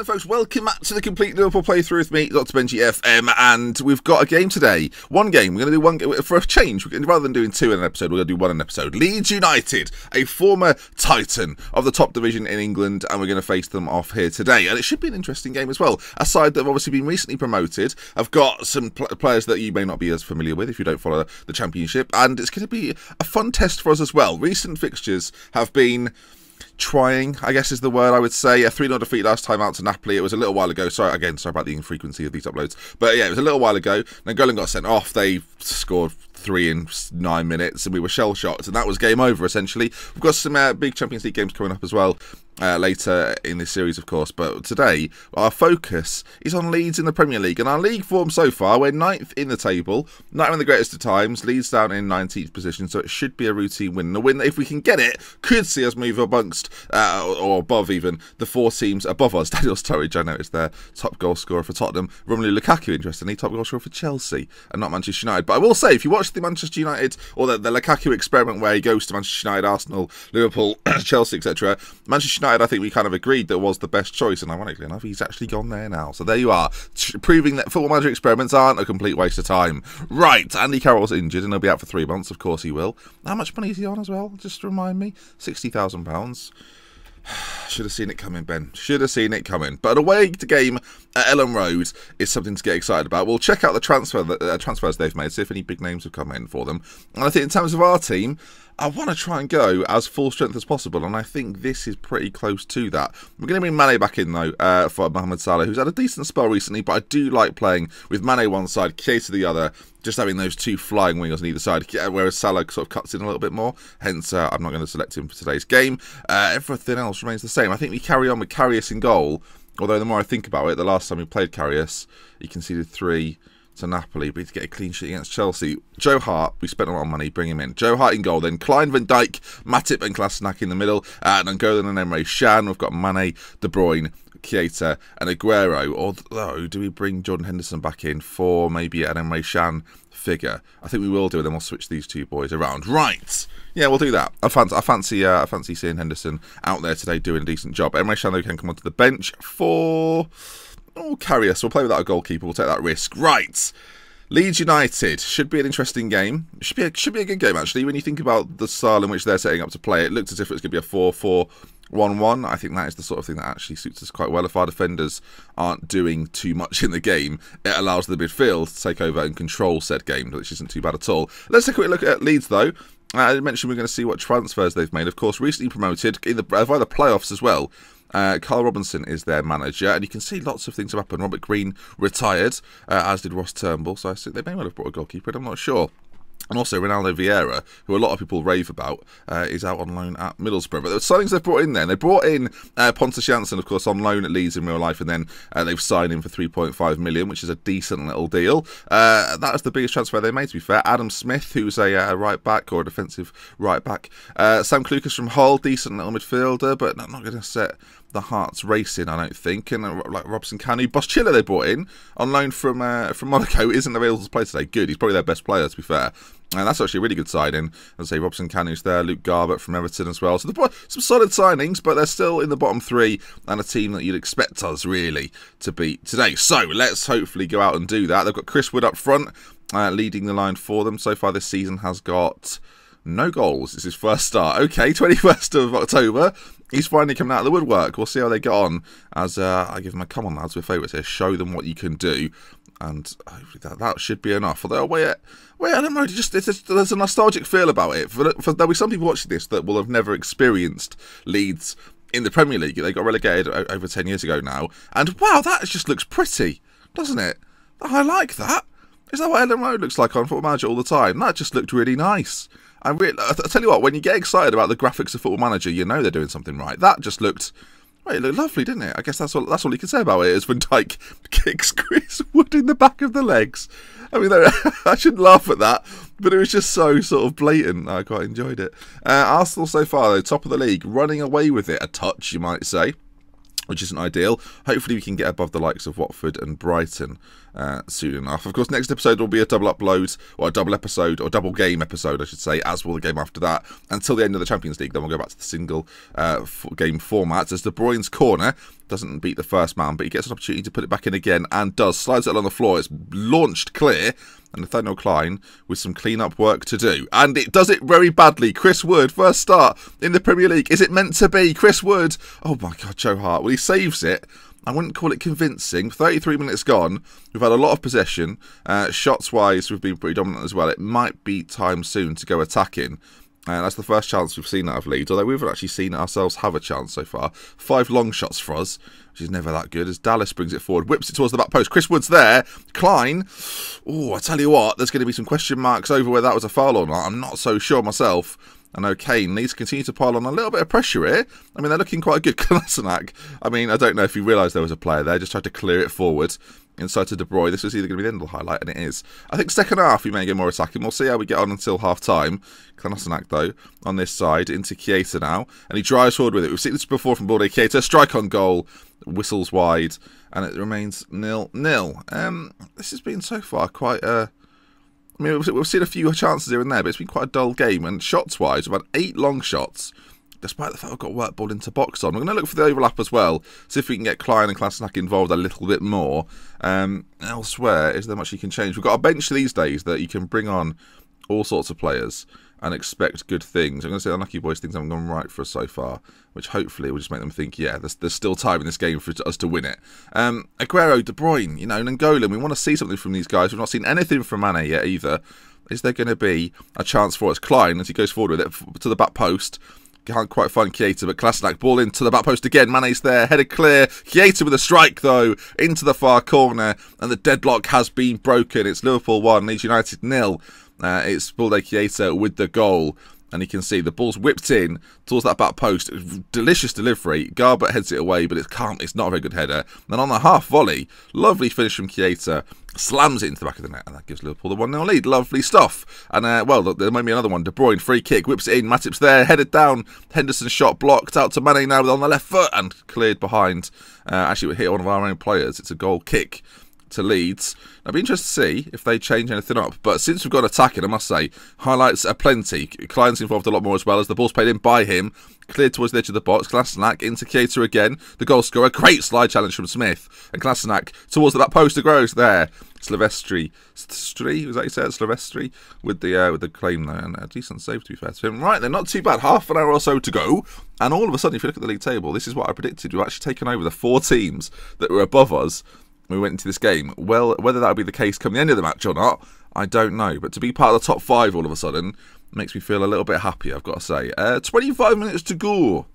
Hello folks, welcome back to the Complete Liverpool playthrough with me, Dr. Benji FM, and we've got a game today. One game, we're going to do one game, for a change, rather than doing two in an episode, we're going to do one in an episode. Leeds United, a former titan of the top division in England, and we're going to face them off here today. And it should be an interesting game as well. A side that have obviously been recently promoted. I've got some players that you may not be as familiar with if you don't follow the Championship, and it's going to be a fun test for us as well. Recent fixtures have been trying, I guess is the word I would say. A 3-0 defeat last time out to Napoli. It was a little while ago. Sorry about the infrequency of these uploads. But yeah, it was a little while ago. Nainggolan got sent off. They scored 3 in 9 minutes and we were shell-shocked. And that was game over, essentially. We've got some big Champions League games coming up as well. Later in this series, of course, but today our focus is on Leeds in the Premier League, and our league form so far, we're 9th in the table, not having the greatest of times. Leeds down in 19th position, so it should be a routine win. The win, if we can get it, could see us move amongst or above even the 4 teams above us. Daniel Sturridge, I noticed there, top goal scorer for Tottenham. Romelu Lukaku, interestingly, top goal scorer for Chelsea and not Manchester United. But I will say, if you watch the Manchester United or the Lukaku experiment where he goes to Manchester United, Arsenal, Liverpool, Chelsea, etc., Manchester United, I think we kind of agreed that was the best choice, and ironically enough, he's actually gone there now. So there you are, proving that Football Manager experiments aren't a complete waste of time. Right, Andy Carroll's injured and he'll be out for 3 months. Of course he will. How much money is he on as well? Just remind me. £60,000. Should have seen it coming, Ben. Should have seen it coming. But away to game at Ellen Road is something to get excited about. We'll check out the transfers they've made, see if any big names have come in for them. And I think in terms of our team, I want to try and go as full strength as possible, and I think this is pretty close to that. We're going to bring Mane back in, though, for Mohamed Salah, who's had a decent spell recently, but I do like playing with Mane one side, Keita the other, just having those 2 flying wingers on either side, whereas Salah sort of cuts in a little bit more. Hence, I'm not going to select him for today's game. Everything else remains the same. I think we carry on with Karius in goal, although the more I think about it, the last time we played Karius, he conceded 3 to Napoli, but to get a clean sheet against Chelsea. Joe Hart, we spent a lot of money, bring him in. Joe Hart in goal, then Klein, Van Dijk, Matip and Kolasinac in the middle, Nainggolan and Emre Can. We've got Mane, De Bruyne, Keita and Aguero. Although, do we bring Jordan Henderson back in for maybe an Emre Can figure? I think we will do, and then we'll switch these 2 boys around. Right, yeah, we'll do that. I fancy seeing Henderson out there today doing a decent job. Emre Can, though, can come onto the bench for... Oh, Karius. We'll play without a goalkeeper. We'll take that risk. Right. Leeds United. Should be an interesting game. Should be a good game, actually. When you think about the style in which they're setting up to play, it looks as if it's going to be a 4-4-1-1. I think that is the sort of thing that actually suits us quite well. If our defenders aren't doing too much in the game, it allows the midfield to take over and control said game, which isn't too bad at all. Let's take a quick look at Leeds, though. I mentioned we're going to see what transfers they've made. Of course, recently promoted via the playoffs as well. Carl Robinson is their manager, and you can see lots of things have happened. Robert Green retired, as did Ross Turnbull, so I think they may well have brought a goalkeeper, I'm not sure. And also Ronaldo Vieira, who a lot of people rave about, is out on loan at Middlesbrough. But the signings they've brought in then, they brought in Pontus Jansson, of course, on loan at Leeds in real life, and then they've signed him for $3.5 million, which is a decent little deal. That is the biggest transfer they made, to be fair. Adam Smith, who's a right back or a defensive right back. Sam Clucas from Hull, decent little midfielder, but not going to set the hearts racing, I don't think. And like Robson Kanu, Boschilla they brought in on loan from Monaco, isn't available to play today. Good, he's probably their best player, to be fair. And that's actually a really good signing. I'd say Robson Canu's there, Luke Garbett from Everton as well. So some solid signings, but they're still in the bottom 3 and a team that you'd expect us really to beat today. So let's hopefully go out and do that. They've got Chris Wood up front, leading the line for them. So far this season has got no goals. It's his first start. Okay, 21st of October. He's finally coming out of the woodwork. We'll see how they get on as I give them a come on, lads, with favourites here. Show them what you can do. And hopefully that should be enough. Although, I don't know, there's a nostalgic feel about it. There'll be some people watching this that will have never experienced Leeds in the Premier League. They got relegated over 10 years ago now. And wow, that just looks pretty, doesn't it? I like that. Is that what Ellen Road looks like on Football Manager all the time? That just looked really nice. I tell you what, when you get excited about the graphics of Football Manager, you know they're doing something right. That just looked... Well, it looked lovely, didn't it? I guess that's all you can say about it, is Van Dijk kicks Chris Wood in the back of the legs. I mean, I shouldn't laugh at that, but it was just so sort of blatant. I quite enjoyed it. Arsenal so far, though, top of the league, running away with it. A touch, you might say. which isn't ideal. Hopefully we can get above the likes of Watford and Brighton soon enough. Of course, next episode will be a double upload, or a double episode, or double game episode, I should say, as will the game after that, until the end of the Champions League. Then we'll go back to the single game format, as De Bruyne's corner doesn't beat the first man, but he gets an opportunity to put it back in again, and does. Slides it along the floor. It's launched clear, and Nathaniel Klein with some clean-up work to do. And it does it very badly. Chris Wood, first start in the Premier League. Is it meant to be? Chris Wood. Oh my God, Joe Hart. Well, he saves it. I wouldn't call it convincing. 33 minutes gone. We've had a lot of possession. Shots-wise, we've been pretty dominant as well. It might be time soon to go attacking. And that's the first chance we've seen out of Leeds, although we haven't actually seen ourselves have a chance so far. 5 long shots for us, which is never that good, as Dallas brings it forward, whips it towards the back post. Chris Wood's there. Klein. Oh, I tell you what, there's going to be some question marks over whether that was a foul or not. I'm not so sure myself. I know Kane needs to continue to pile on a little bit of pressure here. I mean, they're looking quite good. Kolasinac, I mean, I don't know if he realised there was a player there, just tried to clear it forward inside to De Bruyne. This was either going to be the end of the highlight, and it is. I think second half we may get more attacking. We'll see how we get on until half-time. Kolasinac, though, on this side, into Chiesa now, and he drives forward with it. We've seen this before from Balde Chiesa. Strike on goal, whistles wide, and it remains 0-0. This has been so far quite I mean, we've seen a few chances here and there, but it's been quite a dull game. And shots-wise, we've had 8 long shots, despite the fact we've got work ball into box on. We're going to look for the overlap as well, see if we can get Klein and Kolasinac involved a little bit more. Elsewhere, is there much you can change? We've got a bench these days that you can bring on all sorts of players and expect good things. I'm going to say unlucky boys, things haven't gone right for us so far, which hopefully will just make them think, yeah, there's still time in this game for us to win it. Aguero, De Bruyne, you know, Nangolan, we want to see something from these guys. We've not seen anything from Mane yet either. Is there going to be a chance for us? Klein, as he goes forward with it to the back post. Can't quite find Chiesa, but Kolasinac, ball into the back post again. Mane's there, headed clear. Chiesa with a strike, though, into the far corner, and the deadlock has been broken. It's Liverpool 1, Leeds United 0. It's Balde Chiesa with the goal, and you can see the ball's whipped in towards that back post. Delicious delivery. Garbutt heads it away, but it's not a very good header. Then on the half volley, lovely finish from Chiesa, slams it into the back of the net, and that gives Liverpool the 1-0 lead. Lovely stuff. And, well, there might be another one. De Bruyne, free kick, whips it in. Matip's there, headed down. Henderson's shot blocked out to Mane now on the left foot and cleared behind. Actually, we hit one of our own players. It's a goal kick to Leeds. I'd be interested to see if they change anything up. But since we've got attacking, I must say, highlights are plenty. Klein's involved a lot more as well, as the ball's played in by him. Cleared towards the edge of the box. Kolasinac into Chiesa again. The goal scorer. Great slide challenge from Smith. And Kolasinac towards the back post. Aguero's there. Silvestri, was that you said? Silvestri with the claim there, and a decent save to be fair to him. Right, they're not too bad. Half an hour or so to go, and all of a sudden, if you look at the league table, this is what I predicted. We've actually taken over the 4 teams that were above us when we went into this game. Well, whether that will be the case come the end of the match or not, I don't know. But to be part of the top 5 all of a sudden makes me feel a little bit happy, I've got to say. 25 minutes to go.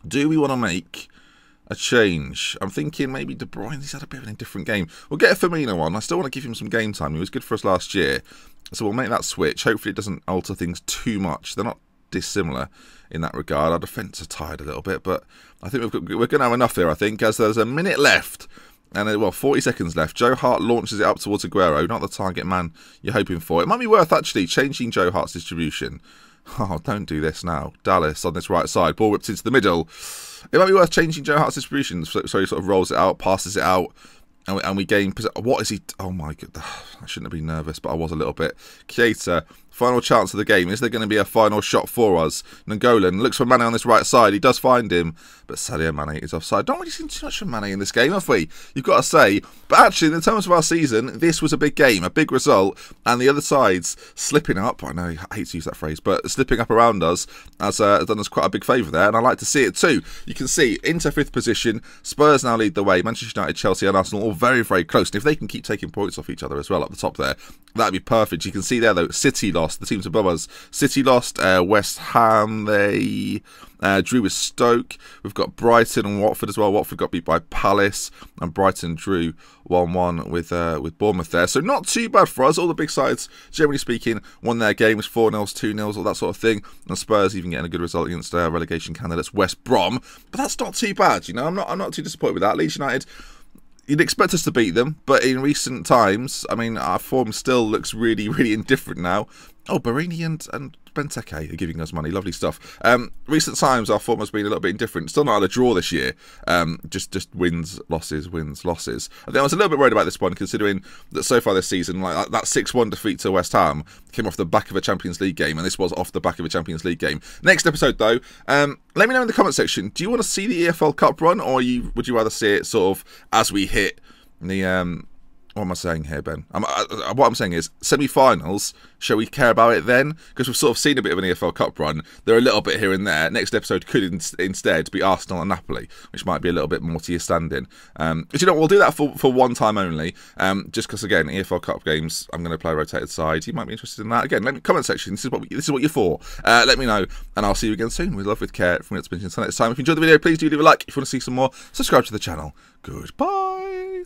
Do we want to make a change? I'm thinking maybe De Bruyne. He's had a bit of an indifferent game. We'll get a Firmino on. I still want to give him some game time. He was good for us last year. So we'll make that switch. Hopefully it doesn't alter things too much. They're not dissimilar in that regard. Our defence are tired a little bit, but I think we're going to have enough here, I think, as there's a minute left. And, well, 40 seconds left. Joe Hart launches it up towards Aguero. Not the target man you're hoping for. It might be worth, actually, changing Joe Hart's distribution. Oh, don't do this now. Dallas on this right side. Ball whips into the middle. It might be worth changing Joe Hart's distribution. So he sort of rolls it out, passes it out, and we gain... What is he... Oh, my God. I shouldn't have been nervous, but I was a little bit. Chiesa, final chance of the game. Is there going to be a final shot for us? Nangolan looks for Mane on this right side. He does find him, but Sadio Mane is offside. Don't really see too much from Mane in this game, have we? You've got to say. But actually, in terms of our season, this was a big game, a big result, and the other side's slipping up. I know, I hate to use that phrase, but slipping up around us has done us quite a big favour there, and I like to see it too. You can see, into 5th position, Spurs now lead the way. Manchester United, Chelsea and Arsenal all very, very close. And if they can keep taking points off each other as well up the top there, that'd be perfect. You can see there, though, City lost. The teams above us. City lost. West Ham, they drew with Stoke. We've got Brighton and Watford as well. Watford got beat by Palace, and Brighton drew 1-1 with Bournemouth there. So not too bad for us. All the big sides, generally speaking, won their games, 4-0, 2-0, all that sort of thing. And Spurs even getting a good result against relegation candidates West Brom. But that's not too bad, you know. I'm not too disappointed with that. Leeds United, you'd expect us to beat them, but in recent times, I mean, our form still looks really, really indifferent now. Oh, Barini and Benteke are giving us money. Lovely stuff. Recent times, our form has been a little bit indifferent. Still not had a draw this year. Just wins, losses, wins, losses. I think I was a little bit worried about this one, considering that so far this season, like that 6-1 defeat to West Ham came off the back of a Champions League game, and this was off the back of a Champions League game. Next episode, though, let me know in the comment section. Do you want to see the EFL Cup run, or would you rather see it sort of as we hit the what am I saying here, Ben? What I'm saying is semi-finals. Shall we care about it then? Because we've sort of seen a bit of an EFL Cup run. They're a little bit here and there. Next episode could instead be Arsenal and Napoli, which might be a little bit more to your standing. But you know, we'll do that for one time only. Just because again, EFL Cup games, I'm going to play rotated side. You might be interested in that. Again, let me comment section. This is what you're for. Let me know, and I'll see you again soon. With love, with care, from It's Been Next time. If you enjoyed the video, please do leave a like. If you want to see some more, subscribe to the channel. Goodbye.